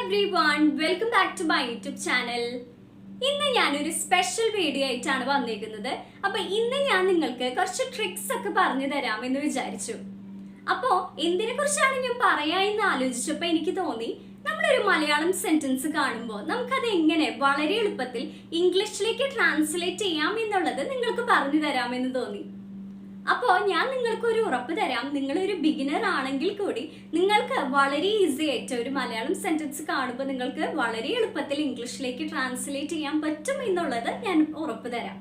everyone, welcome back to my YouTube channel. ഇന്ന് ഞാനൊരു special video ആയിട്ടാണ് വന്നിരിക്കുന്നത്. അപ്പോൾ ഇന്ന് ഞാൻ നിങ്ങൾക്ക് കുറച്ച് ട്രിക്സ് ഒക്കെ പറഞ്ഞു തരാമെന്ന് വിചാരിച്ചു. അപ്പോൾ എന്തിനെക്കുറിച്ചാണ് ഞാൻ പറയാമെന്ന് ആലോചിച്ചപ്പോൾ എനിക്ക് തോന്നി നമ്മളൊരു മലയാളം സെന്റൻസ് കാണുമ്പോൾ നമുക്കത് എങ്ങനെ വളരെ എളുപ്പത്തിൽ ഇംഗ്ലീഷിലേക്ക് ട്രാൻസ്ലേറ്റ് ചെയ്യാം എന്നുള്ളത് നിങ്ങൾക്ക് പറഞ്ഞു തരാമെന്ന് തോന്നി. അപ്പോൾ ഞാൻ നിങ്ങൾക്ക് ഒരു ഉറപ്പ് തരാം, നിങ്ങളൊരു ബിഗിനർ ആണെങ്കിൽ കൂടി നിങ്ങൾക്ക് വളരെ ഈസി ആയിട്ട് ഒരു മലയാളം സെന്റൻസ് കാണുമ്പോൾ നിങ്ങൾക്ക് വളരെ എളുപ്പത്തിൽ ഇംഗ്ലീഷിലേക്ക് ട്രാൻസ്ലേറ്റ് ചെയ്യാൻ പറ്റും എന്നുള്ളത് ഞാൻ ഉറപ്പ് തരാം.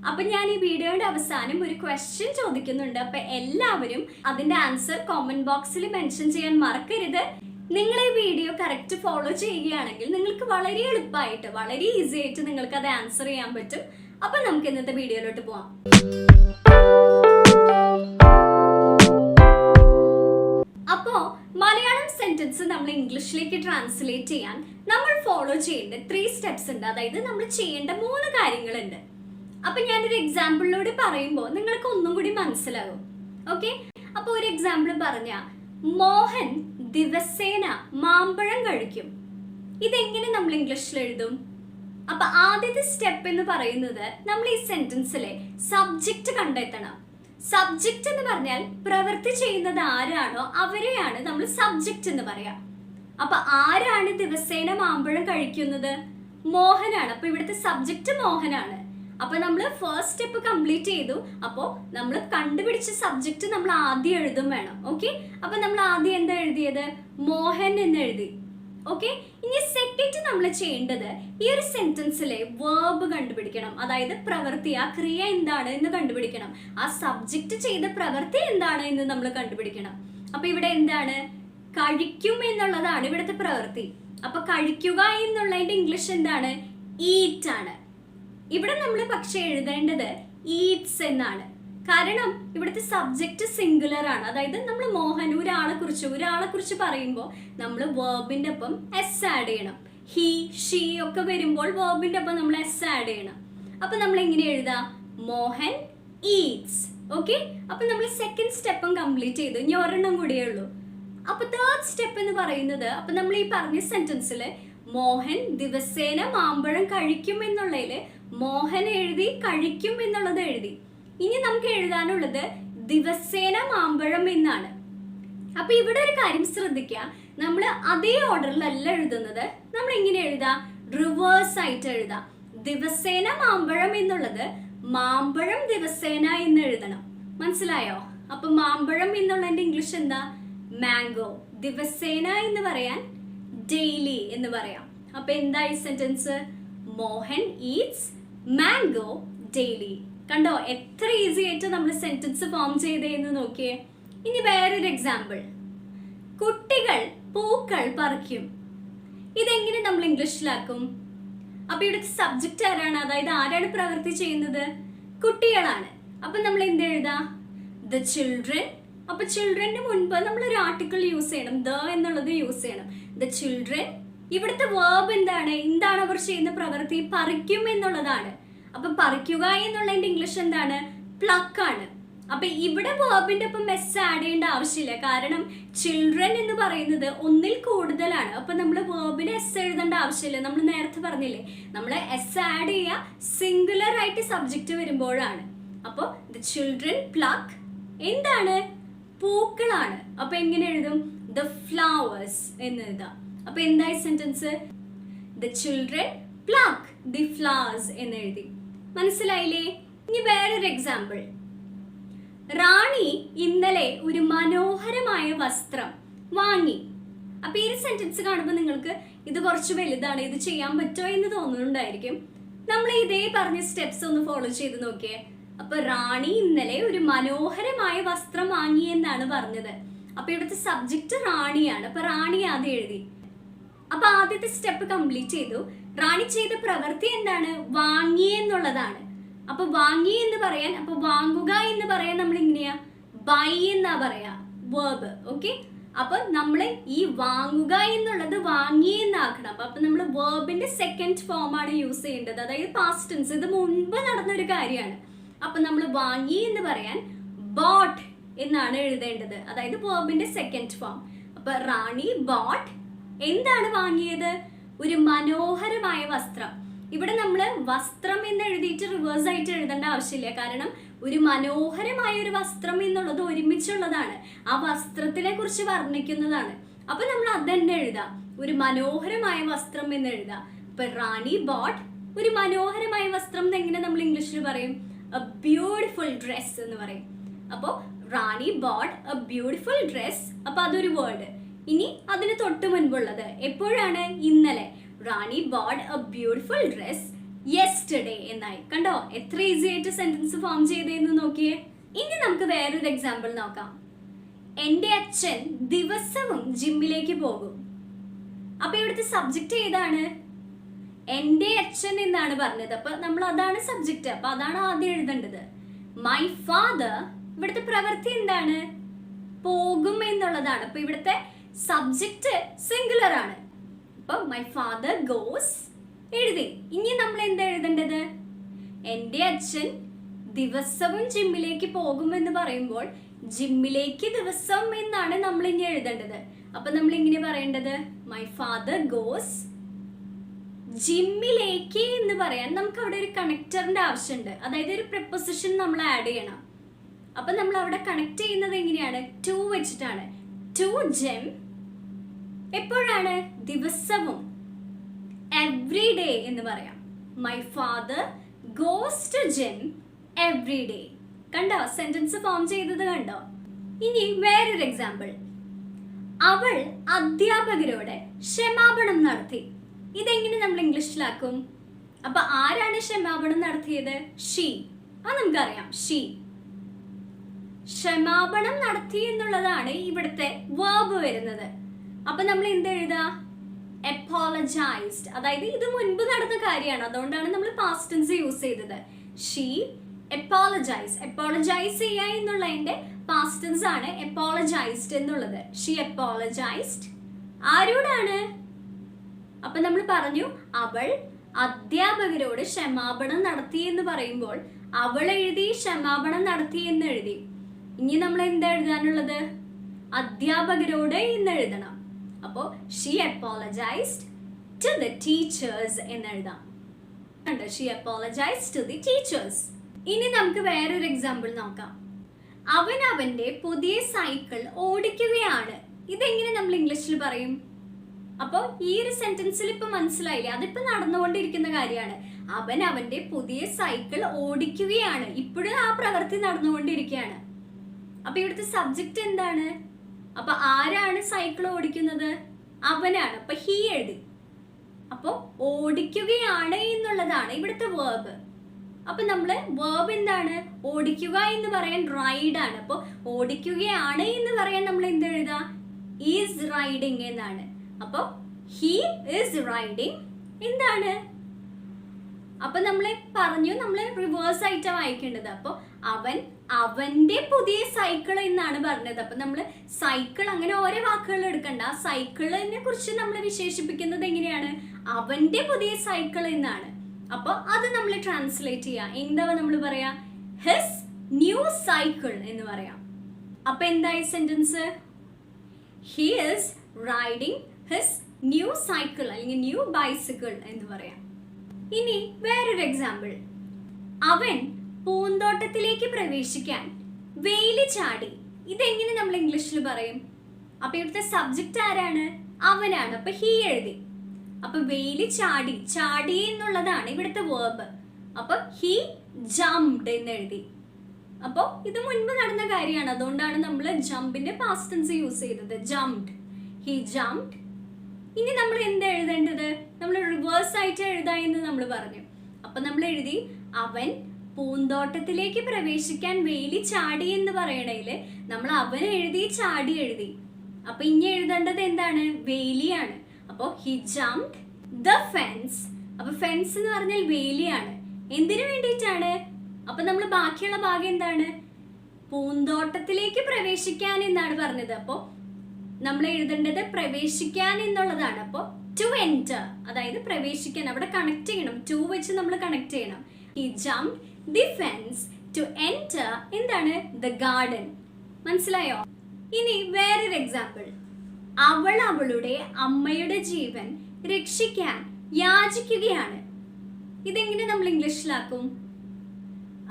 അപ്പം ഞാൻ ഈ വീഡിയോയുടെ അവസാനം ഒരു ക്വസ്റ്റ്യൻ ചോദിക്കുന്നുണ്ട്. അപ്പം എല്ലാവരും അതിൻ്റെ ആൻസർ കോമന്റ് ബോക്സിൽ മെൻഷൻ ചെയ്യാൻ മറക്കരുത്. നിങ്ങൾ ഈ വീഡിയോ കറക്റ്റ് ഫോളോ ചെയ്യുകയാണെങ്കിൽ നിങ്ങൾക്ക് വളരെ എളുപ്പമായിട്ട് വളരെ ഈസി ആയിട്ട് നിങ്ങൾക്ക് അത് ആൻസർ ചെയ്യാൻ പറ്റും. അപ്പം നമുക്ക് ഇന്നത്തെ വീഡിയോയിലോട്ട് പോവാം. അപ്പോൾ മലയാളം സെന്റൻസ് നമ്മൾ ഇംഗ്ലീഷിലേക്ക് ട്രാൻസ്ലേറ്റ് ചെയ്യാൻ നമ്മൾ ഫോളോ ചെയ്യേണ്ട 3 സ്റ്റെപ്സ് ഉണ്ട്. അതായത് നമ്മൾ ചെയ്യേണ്ട 3 കാര്യങ്ങളുണ്ട്. അപ്പൊ ഞാനൊരു എക്സാമ്പിളിലൂടെ പറയുമ്പോൾ നിങ്ങൾക്ക് ഒന്നും കൂടി മനസ്സിലാകും. ഓക്കെ, അപ്പോൾ ഒരു എക്സാമ്പിൾ പറഞ്ഞ മോഹൻ ദിവസേന മാമ്പഴം കഴിക്കും. ഇതെങ്ങനെ നമ്മൾ ഇംഗ്ലീഷിൽ എഴുതും? അപ്പൊ ആദ്യത്തെ സ്റ്റെപ്പ് എന്ന് പറയുന്നത് നമ്മൾ ഈ സെന്റൻസിലെ സബ്ജക്റ്റ് കണ്ടെത്തണം. സബ്ജക്റ്റ് എന്ന് പറഞ്ഞാൽ പ്രവൃത്തി ചെയ്യുന്നത് ആരാണോ അവരെയാണ് നമ്മൾ സബ്ജക്റ്റ് എന്ന് പറയാം. അപ്പൊ ആരാണ് ദിവസേന മാമ്പഴം കഴിക്കുന്നത്? മോഹനാണ്. അപ്പൊ ഇവിടുത്തെ സബ്ജക്റ്റ് മോഹനാണ്. അപ്പൊ നമ്മൾ ഫസ്റ്റ് സ്റ്റെപ്പ് കംപ്ലീറ്റ് ചെയ്തു. അപ്പോൾ നമ്മൾ കണ്ടുപിടിച്ച സബ്ജക്റ്റ് നമ്മൾ ആദ്യം എഴുതും വേണം. ഓക്കെ, അപ്പൊ നമ്മൾ ആദ്യം എന്താ എഴുതിയത്? മോഹൻ എന്ന് എഴുതി. ഓക്കെ, ഇനി സെക്കൻഡ് നമ്മൾ ചെയ്യേണ്ടത് ഈ ഒരു സെന്റൻസിലെ വേർബ് കണ്ടുപിടിക്കണം. അതായത് പ്രവൃത്തി, ആ ക്രിയ എന്താണ് എന്ന് കണ്ടുപിടിക്കണം. ആ സബ്ജക്റ്റ് ചെയ്ത പ്രവൃത്തി എന്താണ് എന്ന് നമ്മൾ കണ്ടുപിടിക്കണം. അപ്പൊ ഇവിടെ എന്താണ്? കഴിക്കും എന്നുള്ളതാണ് ഇവിടുത്തെ പ്രവൃത്തി. അപ്പൊ കഴിക്കുക എന്നുള്ളതിന്റെ ഇംഗ്ലീഷ് എന്താണ്? ഈറ്റ് ആണ്. ഇവിടെ നമ്മൾ പക്ഷെ എഴുതേണ്ടത് ഈറ്റ്സ് എന്നാണ്. കാരണം ഇവിടുത്തെ സബ്ജക്റ്റ് സിംഗുലർ ആണ്. അതായത് നമ്മൾ മോഹൻ ഒരാളെ കുറിച്ച് പറയുമ്പോൾ നമ്മൾ വേർബിന്റെ ഒപ്പം എസ് ആഡ് ചെയ്യണം. ഹി, ഷീ ഒക്കെ വരുമ്പോൾ വേർബിന്റെ ഒപ്പം നമ്മൾ എസ് ആഡ് ചെയ്യണം. അപ്പൊ നമ്മൾ എങ്ങനെ എഴുതാം? മോഹൻ ഈറ്റ്സ്. ഓക്കെ, അപ്പൊ നമ്മൾ സെക്കൻഡ് സ്റ്റെപ്പും കംപ്ലീറ്റ് ചെയ്തു. ഇനി ഒരെണ്ണം കൂടിയേ ഉള്ളൂ. അപ്പൊ തേർഡ് സ്റ്റെപ്പ് എന്ന് പറയുന്നത്, അപ്പൊ നമ്മൾ ഈ പറഞ്ഞ സെന്റൻസിൽ മോഹൻ ദിവസേന മാമ്പഴം കഴിക്കും എന്നുള്ളതിൽ മോഹൻ എഴുതി, കഴിക്കും എന്നുള്ളത് എഴുതി. ഇനി നമുക്ക് എഴുതാനുള്ളത് ദിവസേന മാമ്പഴം എന്നാണ്. അപ്പൊ ഇവിടെ ഒരു കാര്യം ശ്രദ്ധിക്കുക, നമ്മൾ അതേ ഓർഡറിലല്ല എഴുതുന്നത്. നമ്മൾ എങ്ങനെ എഴുതാം? റിവേഴ്സ് ആയിട്ട് എഴുതാം. ദിവസേന മാമ്പഴം എന്നുള്ളത് മാമ്പഴം ദിവസേന എന്ന് എഴുതണം. മനസ്സിലായോ? അപ്പൊ മാമ്പഴം എന്നുള്ളതിന്റെ ഇംഗ്ലീഷ് എന്താ? മാംഗോ. ദിവസേന എന്ന് പറയാൻ ഡെയിലി എന്ന് പറയാം. അപ്പൊ എന്താ ഈ sentence? Mohan eats mango daily. കണ്ടോ എത്ര ഈസി ആയിട്ട് നമ്മൾ സെന്റൻസ് ഫോം ചെയ്തേന്ന് നോക്കിയേ. ഇനി വേറൊരു എക്സാമ്പിൾ, കുട്ടികൾ പൂക്കൾ പറിക്കും. ഇതെങ്ങനെ നമ്മൾ ഇംഗ്ലീഷിലാക്കും? അപ്പൊ ഇവിടുത്തെ സബ്ജക്റ്റ് ആരാണ്? അതായത് ആരാണ് പ്രവൃത്തി ചെയ്യുന്നത്? കുട്ടികളാണ്. അപ്പൊ നമ്മൾ എന്ത് എഴുതാം? The children. അപ്പൊ ചിൽഡ്രന് മുൻപ് നമ്മൾ ഒരു ആർട്ടിക്കിൾ യൂസ് ചെയ്യണം, ദ എന്നുള്ളത് യൂസ് ചെയ്യണം. The children. ഇവിടുത്തെ വേർബ് എന്താണ്? എന്താണ് അവർ ചെയ്യുന്ന പ്രവൃത്തി? പറിക്കും എന്നുള്ളതാണ്. അപ്പൊ പറിക്കുക എന്നുള്ളതിന്റെ ഇംഗ്ലീഷ് എന്താണ്? പ്ലക്ക് ആണ്. അപ്പൊ ഇവിടെ വേർബിന്റെ ഒപ്പം എസ് ആഡ് ചെയ്യേണ്ട ആവശ്യമില്ല. കാരണം ചിൽഡ്രൻ എന്ന് പറയുന്നത് ഒന്നിൽ കൂടുതലാണ്. അപ്പൊ നമ്മൾ വേർബിന് എസ് എഴുതേണ്ട ആവശ്യമില്ല. നമ്മൾ നേരത്തെ പറഞ്ഞില്ലേ, നമ്മൾ എസ് ആഡ് ചെയ്യുക സിംഗുലർ ആയിട്ട് സബ്ജക്റ്റ് വരുമ്പോഴാണ്. അപ്പൊ ദ ചിൽഡ്രൻ പ്ലക്ക് എന്താണ്? പൂക്കളാണ്. അപ്പൊ എങ്ങനെ എഴുതും? ദ ഫ്ലവേഴ്സ് എന്ന് എഴുതാം. അപ്പൊ എന്തായി sentence? The children pluck the flowers എന്ന് എഴുതി. മനസ്സിലായില്ലേ? ഇനി വേറൊരു എക്സാമ്പിൾ, റാണി ഇന്നലെ ഒരു മനോഹരമായ വസ്ത്രം വാങ്ങി. അപ്പൊ ഈ സെന്റൻസ് കാണുമ്പോൾ നിങ്ങൾക്ക് ഇത് കുറച്ച് വലുതാണ്, ഇത് ചെയ്യാൻ പറ്റുമോ എന്ന് തോന്നുന്നുണ്ടായിരിക്കും. നമ്മൾ ഇതേ പറഞ്ഞ സ്റ്റെപ്സ് ഒന്ന് ഫോളോ ചെയ്ത് നോക്കിയേ. അപ്പൊ റാണി ഇന്നലെ ഒരു മനോഹരമായ വസ്ത്രം വാങ്ങി എന്നാണ് പറഞ്ഞത്. അപ്പൊ ഇവിടുത്തെ സബ്ജക്റ്റ് റാണിയാണ്. അപ്പൊ റാണി ആദ്യം എഴുതി. അപ്പൊ ആദ്യത്തെ സ്റ്റെപ്പ് കംപ്ലീറ്റ് ചെയ്തു. റാണി ചെയ്ത പ്രവൃത്തി എന്താണ്? വാങ്ങി എന്നുള്ളതാണ്. അപ്പൊ വാങ്ങി എന്ന് പറയാൻ, അപ്പൊ വാങ്ങുക എന്ന് പറയാൻ നമ്മൾ എങ്ങനെയാ? ബൈ എന്നാ പറയാ വേർബ്. ഓക്കെ, അപ്പൊ നമ്മൾ ഈ വാങ്ങുക എന്നുള്ളത് വാങ്ങി എന്നാക്കണം. അപ്പൊ നമ്മൾ വേർബിന്റെ സെക്കൻഡ് ഫോം ആണ് യൂസ് ചെയ്യേണ്ടത്. അതായത് പാസ്റ്റ് ടെൻസ്. ഇത് മുൻപ് നടന്ന ഒരു കാര്യമാണ്. അപ്പൊ നമ്മൾ വാങ്ങി എന്ന് പറയാൻ ബോട്ട് എന്നാണ് എഴുതേണ്ടത്. അതായത് വേർബിന്റെ സെക്കൻഡ് ഫോം. അപ്പൊ റാണി ബോട്ട് എന്താണ് വാങ്ങിയത്? ഒരു മനോഹരമായ വസ്ത്രം. ഇവിടെ നമ്മൾ വസ്ത്രം എന്ന് എഴുതിയിട്ട് റിവേഴ്സ് ആയിട്ട് എഴുതേണ്ട ആവശ്യമില്ല. കാരണം ഒരു മനോഹരമായ ഒരു വസ്ത്രം എന്നുള്ളത് ഒരുമിച്ചുള്ളതാണ്. ആ വസ്ത്രത്തിനെ കുറിച്ച് വർണ്ണിക്കുന്നതാണ്. അപ്പൊ നമ്മൾ അത് തന്നെ എഴുതാം. ഒരു മനോഹരമായ വസ്ത്രം എന്ന് എഴുതാം. ഇപ്പൊ റാണി ബോട്ട് ഒരു മനോഹരമായ വസ്ത്രം എങ്ങനെ നമ്മൾ ഇംഗ്ലീഷിൽ പറയും? എ ബ്യൂട്ടിഫുൾ ഡ്രസ് എന്ന് പറയും. അപ്പോ Rani bought a beautiful dress. അപ്പൊ അതൊരു വേർഡ്. ഇനി അതിന് തൊട്ട് മുൻപുള്ളത് എപ്പോഴാണ്? ഇന്നലെ. Rani bought a beautiful dress yesterday എന്നായി. കണ്ടോ എത്ര ഈസി ആയിട്ട് സെന്റൻസ് ഫോം ചെയ്തേന്ന് നോക്കിയേ. ഇനി നമുക്ക് വേറൊരു എക്സാമ്പിൾ നോക്കാം. എന്റെ അച്ഛൻ ദിവസവും ജിമ്മിലേക്ക് പോകും. അപ്പൊ ഇവിടുത്തെ സബ്ജക്റ്റ് ഏതാണ്? എന്റെ അച്ഛൻ എന്നാണ് പറഞ്ഞത്. അപ്പൊ നമ്മൾ അതാണ് സബ്ജക്റ്റ്. അപ്പൊ അതാണ് ആദ്യം എഴുതേണ്ടത്. മൈ ഫാദർ, ഇവിടുത്തെ പ്രവൃത്തി എന്താണ്? പോകും എന്നുള്ളതാണ്. അപ്പൊ ഇവിടുത്തെ സബ്ജക്റ്റ് സിംഗുലർ ആണ്. അപ്പൊ മൈ ഫാദർ ഗോസ് എഴുതി. ഇനി നമ്മൾ എന്താ എഴുതേണ്ടത്? എന്റെ അച്ഛൻ ദിവസവും ജിമ്മിലേക്ക് പോകുമെന്ന് പറയുമ്പോൾ ജിമ്മിലേക്ക് ദിവസം എന്നാണ് നമ്മൾ ഇനി എഴുതേണ്ടത്. അപ്പൊ നമ്മൾ ഇങ്ങനെ പറയേണ്ടത് മൈ ഫാദർ ഗോസ് ജിമ്മിലേക്ക് എന്ന് പറയാൻ നമുക്ക് അവിടെ ഒരു കണക്ടറിന്റെ ആവശ്യമുണ്ട്. അതായത് ഒരു പ്രിപ്പോസിഷൻ നമ്മൾ ആഡ് ചെയ്യണം. അപ്പൊ നമ്മൾ അവിടെ കണക്ട് ചെയ്യുന്നത് എങ്ങനെയാണ്? ടു വെച്ചിട്ടാണ്. ടു ജിം എപ്പോഴാണ്? ദിവസവും. എവ്രി ഡേ എന്ന് പറയാം. My father goes to gym every day. കണ്ടോ സെന്റൻസ് ഫോം ചെയ്തത് കണ്ടോ? ഇനി വേറൊരു എക്സാമ്പിൾ. അവൾ അധ്യാപകരോട് ക്ഷമാപണം നടത്തി. ഇതെങ്ങനെ നമ്മൾ ഇംഗ്ലീഷിലാക്കും? അപ്പൊ ആരാണ് ക്ഷമാപണം നടത്തിയത്? ഷീ. അത് നമുക്കറിയാം, ഷീ. ക്ഷമാപണം നടത്തി എന്നുള്ളതാണ് ഇവിടുത്തെ വേർബ് വരുന്നത്. അപ്പൊ നമ്മൾ എന്ത് എഴുതാ? അപ്പോളജൈസ്ഡ്. അതായത് ഇത് മുൻപ് നടന്ന കാര്യമാണ്, അതുകൊണ്ടാണ് നമ്മൾ പാസ്റ്റ് ടെൻസ് യൂസ് ചെയ്തത്. She apologise. അപ്പോളജൈസ് ചെയ്യുക എന്നുള്ളതിന്റെ പാസ്റ്റ് ടെൻസ് ആണ് അപ്പോളജൈസ്ഡ് എന്നുള്ളത്. She apologised. ആരോടാണ്? അപ്പൊ നമ്മൾ പറഞ്ഞു അവൾ അധ്യാപകരോട് ക്ഷമാപണം നടത്തി എന്ന് പറയുമ്പോൾ അവൾ എഴുതി ക്ഷമാപണം നടത്തി എന്ന് എഴുതി. ഇനി നമ്മൾ എന്താ എഴുതാനുള്ളത്? അധ്യാപകരോട് എന്ന് എഴുതണം. അപ്പോ she apologised to the teachers എന്ന് എഴുതാം. She apologised to the teachers. ഇനി നമുക്ക് വേറൊരു എക്സാമ്പിൾ നോക്കാം. അവൻ അവന്റെ പുതിയ സൈക്കിൾ ഓടിക്കുകയാണ്. ഇതെങ്ങനെ നമ്മൾ ഇംഗ്ലീഷിൽ പറയും? അപ്പോൾ ഈ ഒരു സെന്റൻസിൽ ഇപ്പൊ മനസ്സിലായില്ലേ? അതിപ്പോ നടന്നുകൊണ്ടിരിക്കുന്ന കാര്യമാണ്. അവൻ അവന്റെ പുതിയ സൈക്കിൾ ഓടിക്കുകയാണ്. ഇപ്പോഴും ആ പ്രവൃത്തി നടന്നുകൊണ്ടിരിക്കുകയാണ്. അപ്പൊ ഇവിടുത്തെ സബ്ജക്റ്റ് എന്താണ്? അപ്പൊ ആരാണ് സൈക്കിൾ ഓടിക്കുന്നത്? അവനാണ്. അപ്പൊ ഹീ എഴുതി. അപ്പൊ ഓടിക്കുകയാണ് എന്നുള്ളതാണ് ഇവിടുത്തെ വേർബ്. അപ്പൊ നമ്മള് വേർബ് എന്താണ്? ഓടിക്കുക എന്ന് പറയാൻ റൈഡ് ആണ്. അപ്പൊ ഓടിക്കുകയാണ് എന്ന് പറയാൻ നമ്മൾ എന്ത് എഴുതാ? ഈസ് റൈഡിങ് എന്നാണ്. അപ്പൊ ഹീ ഈസ് റൈഡിങ് എന്താണ്? അപ്പൊ നമ്മളെ പറഞ്ഞു നമ്മൾ റിവേഴ്സ് ആയിട്ടാണ് വായിക്കേണ്ടത്. അപ്പൊ അവൻ അവന്റെ പുതിയ സൈക്കിൾ എന്നാണ് പറഞ്ഞത്. അപ്പൊ നമ്മള് സൈക്കിൾ അങ്ങനെ ഓരോ വാക്കുകൾ എടുക്കണ്ട. സൈക്കിളിനെ കുറിച്ച് നമ്മൾ വിശേഷിപ്പിക്കുന്നത് എങ്ങനെയാണ്? അവന്റെ പുതിയ സൈക്കിൾ എന്നാണ്. അപ്പൊ അത് നമ്മൾ ട്രാൻസ്ലേറ്റ് ചെയ്യാം. എന്താ നമ്മൾ പറയാ? ഹിസ് ന്യൂ സൈക്കിൾ എന്ന് പറയാം. അപ്പൊ എന്തായി sentence? He is riding his new cycle അല്ലെങ്കിൽ ന്യൂ ബൈസിക്കിൾ എന്ന് പറയാം. ഇനി വേറൊരു എക്സാമ്പിൾ. അവൻ പൂന്തോട്ടത്തിലേക്ക് പ്രവേശിക്കാൻ വെയില് ചാടി. ഇതെങ്ങനെ നമ്മൾ ഇംഗ്ലീഷിൽ പറയും? അപ്പൊ ഇവിടുത്തെ സബ്ജക്റ്റ് ആരാണ്? അവനാണ്. അപ്പൊ ഹീ എഴുതി. അപ്പൊ വെയില് ചാടി. ചാടി എന്നുള്ളതാണ് ഇവിടുത്തെ വേർബ്. അപ്പൊ ഹീ ജംപ്ഡ് എന്ന് എഴുതി. അപ്പൊ ഇത് മുൻപ് നടന്ന കാര്യമാണ്, അതുകൊണ്ടാണ് നമ്മൾ ജംപിന്റെ പാസ്റ്റ് ടെൻസ് യൂസ് ചെയ്തത്. ജംപ്ഡ്. He jumped. ഇനി നമ്മൾ എന്താ എഴുതേണ്ടത്? നമ്മൾ റിവേഴ്സ് ആയിട്ട് എഴുതാ എന്ന് നമ്മൾ പറഞ്ഞു. അപ്പൊ നമ്മൾ എഴുതി അവൻ പൂന്തോട്ടത്തിലേക്ക് പ്രവേശിക്കാൻ വെയില് ചാടി എന്ന് പറയണേല് നമ്മൾ അവൻ എഴുതി, ചാടി എഴുതി. അപ്പൊ ഇനി എഴുതേണ്ടത് എന്താണ്? വേലിയാണ്. അപ്പൊ ഹി ജംപ്ഡ് ദ ഫെൻസ്. അപ്പൊ ഫെൻസ് എന്ന് പറഞ്ഞാൽ വേലിയാണ്. എന്തിനു വേണ്ടിയിട്ടാണ്? അപ്പൊ നമ്മൾ ബാക്കിയുള്ള ഭാഗം എന്താണ്? പൂന്തോട്ടത്തിലേക്ക് പ്രവേശിക്കാൻ എന്നാണ് പറഞ്ഞത്. അപ്പൊ നമ്മൾ എഴുതേണ്ടത് പ്രവേശിക്കാൻ എന്നുള്ളതാണ്. അപ്പൊ ടു എൻറ്റർ, അതായത് പ്രവേശിക്കാൻ. അവിടെ കണക്ട് ചെയ്യണം. ടു വെച്ച് നമ്മൾ കണക്ട് ചെയ്യണം. He jumped the fence to enter എന്താണ്? The garden. മനസ്സിലായോ? ഇനി വേറൊരു എക്സാമ്പിൾ. അവൾ അവളുടെ അമ്മയുടെ ജീവൻ രക്ഷിക്കാൻ യാചിക്കുകയാണ്. ഇതെങ്ങനെ നമ്മൾ ഇംഗ്ലീഷിലാക്കും?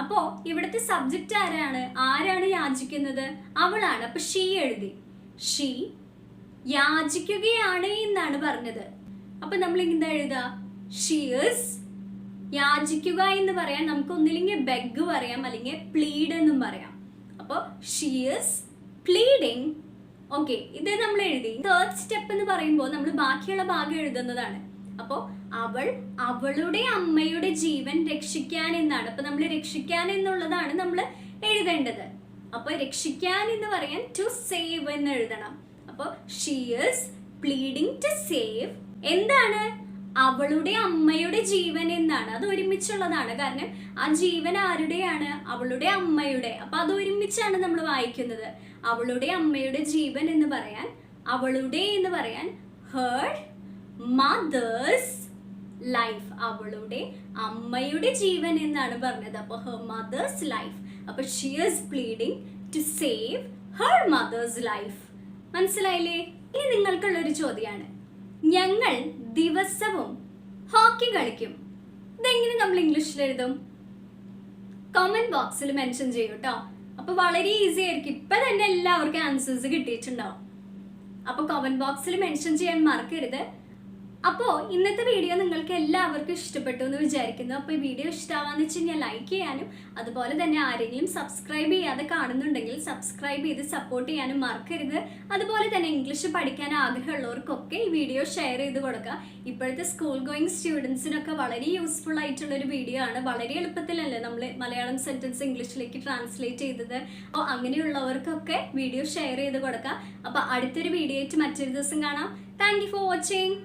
അപ്പോ ഇവിടുത്തെ സബ്ജക്റ്റ് ആരാണ് യാചിക്കുന്നത്? അവളാണ്. അപ്പൊ ഷീ എഴുതി. ഷീ യാചിക്കുകയാണ് എന്നാണ് പറഞ്ഞത്. അപ്പൊ നമ്മൾ എന്താ എഴുതുക? ഷീ ഈസ് യാചിക്കുക എന്ന് പറയാൻ നമുക്ക് ഒന്നില്ലെങ്കിൽ ബെഗ് പറയാം, അല്ലെങ്കിൽ പ്ലീഡ് എന്നും പറയാം. അപ്പോൾ ഷീ ഈസ് പ്ലീഡിങ്. ഓക്കെ, ഇത് നമ്മൾ എഴുതി. തേർഡ് സ്റ്റെപ്പ് എന്ന് പറയുമ്പോൾ നമ്മൾ ബാക്കിയുള്ള ഭാഗം എഴുതുന്നതാണ്. അപ്പോൾ അവൾ അവളുടെ അമ്മയുടെ ജീവൻ രക്ഷിക്കാൻ എന്നാണ്. അപ്പൊ നമ്മൾ രക്ഷിക്കാൻ എന്നുള്ളതാണ് നമ്മൾ എഴുതേണ്ടത്. അപ്പൊ രക്ഷിക്കാൻ എന്ന് പറയാൻ ടു സേവ് എന്ന് എഴുതണം. അപ്പോൾ she is pleading to save എന്താണ്? അവളുടെ അമ്മയുടെ ജീവൻ എന്നാണ്. അത് ഒരുമിച്ചുള്ളതാണ്. കാരണം ആ ജീവൻ ആരുടെയാണ്? അവളുടെ അമ്മയുടെ. അപ്പൊ അത് ഒരുമിച്ചാണ് നമ്മൾ വായിക്കുന്നത്. അവളുടെ അമ്മയുടെ ജീവൻ എന്ന് പറയാൻ, അവളുടെ എന്ന് പറയാൻ ഹേർ മദേഴ്സ് ലൈഫ്. അവളുടെ അമ്മയുടെ ജീവൻ എന്നാണ് പറഞ്ഞത്. അപ്പൊ ഹെർ മദേഴ്സ് ലൈഫ്. അപ്പൊ she is pleading to save her mother's life. മനസ്സിലായില്ലേ? ഇനി നിങ്ങൾക്കുള്ളൊരു ചോദ്യമാണ്, ഞങ്ങൾ ദിവസവും ഹോക്കി കളിക്കും. ഇതെങ്ങനെ നമ്മൾ ഇംഗ്ലീഷിൽ എഴുതും? കമന്റ് ബോക്സിൽ മെൻഷൻ ചെയ്യൂ കേട്ടോ. അപ്പൊ വളരെ ഈസി ആയിരിക്കും. ഇപ്പൊ തന്നെ എല്ലാവർക്കും ആൻസേഴ്സ് കിട്ടിയിട്ടുണ്ടാവും. അപ്പൊ കമന്റ് ബോക്സിൽ മെൻഷൻ ചെയ്യാൻ മറക്കരുത്. അപ്പോൾ ഇന്നത്തെ വീഡിയോ നിങ്ങൾക്ക് എല്ലാവർക്കും ഇഷ്ടപ്പെട്ടു എന്ന് വിചാരിക്കുന്നു. അപ്പോൾ ഈ വീഡിയോ ഇഷ്ടമാവാന്ന് വെച്ച് കഴിഞ്ഞാൽ ലൈക്ക് ചെയ്യാനും, അതുപോലെ തന്നെ ആരെങ്കിലും സബ്സ്ക്രൈബ് ചെയ്യാതെ കാണുന്നുണ്ടെങ്കിൽ സബ്സ്ക്രൈബ് ചെയ്ത് സപ്പോർട്ട് ചെയ്യാനും മറക്കരുത്. അതുപോലെ തന്നെ ഇംഗ്ലീഷ് പഠിക്കാൻ ആഗ്രഹമുള്ളവർക്കൊക്കെ ഈ വീഡിയോ ഷെയർ ചെയ്ത് കൊടുക്കുക. ഇപ്പോഴത്തെ സ്കൂൾ ഗോയിങ് സ്റ്റുഡൻസിനൊക്കെ വളരെ യൂസ്ഫുൾ ആയിട്ടുള്ളൊരു വീഡിയോ ആണ്. വളരെ എളുപ്പത്തിലല്ലേ നമ്മൾ മലയാളം സെന്റൻസ് ഇംഗ്ലീഷിലേക്ക് ട്രാൻസ്ലേറ്റ് ചെയ്തത്. അപ്പോൾ അങ്ങനെയുള്ളവർക്കൊക്കെ വീഡിയോ ഷെയർ ചെയ്ത് കൊടുക്കുക. അപ്പോൾ അടുത്തൊരു വീഡിയോ ആയിട്ട് മറ്റൊരു ദിവസം കാണാം. Thank you for watching.